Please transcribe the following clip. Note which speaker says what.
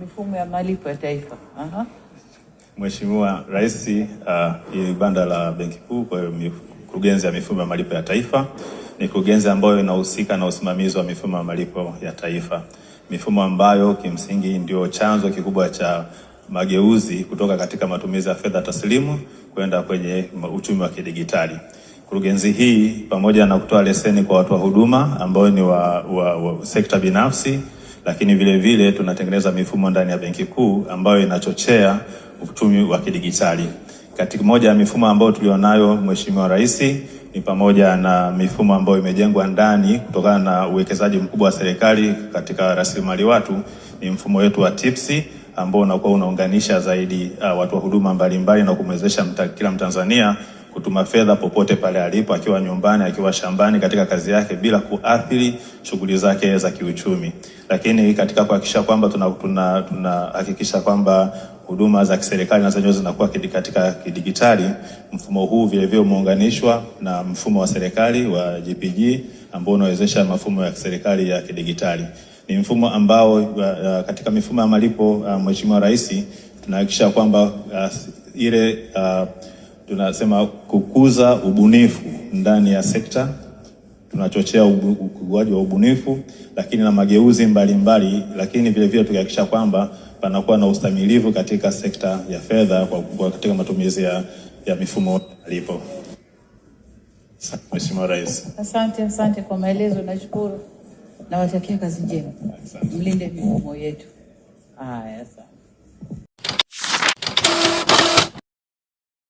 Speaker 1: mifumo ya malipo ya taifa.
Speaker 2: Mheshimiwa Rais, hili banda la Benki Kuu, kwa kurugenzi ya mifumo ya malipo ya taifa ni kurugenzi ambayo inahusika na usimamizi wa mifumo ya malipo ya taifa, mifumo ambayo kimsingi ndio chanzo kikubwa cha mageuzi kutoka katika matumizi ya fedha taslimu kwenda kwenye uchumi wa kidigitali. Kurugenzi hii pamoja na kutoa leseni kwa watu wa huduma ambao ni wa sekta binafsi, lakini vile vile tunatengeneza mifumo ndani ya Benki Kuu ambayo inachochea uchumi wa kidigitali. Katika moja ya mifumo ambayo tulionayo Mheshimiwa Rais ni pamoja na mifumo ambayo imejengwa ndani kutokana na uwekezaji mkubwa wa serikali katika rasilimali watu, ni mfumo wetu wa TIPS ambao unakuwa unaunganisha zaidi watu wa huduma mbalimbali na kumwezesha kila Mtanzania kutuma fedha popote pale alipo, akiwa nyumbani, akiwa shambani, katika kazi yake, bila kuathiri shughuli zake za kiuchumi. Lakini katika kuhakikisha kwamba tunahakikisha kwamba huduma za kiserikali na zenyewe zinakuwa katika kidigitali, mfumo huu vile vile umeunganishwa na mfumo wa serikali wa GPG ambao unawezesha mfumo ya serikali ya kidigitali. Ni mfumo ambao katika mifumo ya malipo, Mheshimiwa Rais, tunahakikisha kwamba tunasema kukuza ubunifu ndani ya sekta, tunachochea ukuaji wa ubunifu, lakini na mageuzi mbalimbali, lakini vile vile tukihakikisha kwamba panakuwa na ustamilivu katika sekta ya fedha kwa katika matumizi ya mifumo malipo. Mheshimiwa Rais.
Speaker 1: Asante kwa maelezo, nashukuru. Nawatakia kazi njema. Mlinde mifumo yetu. Haya.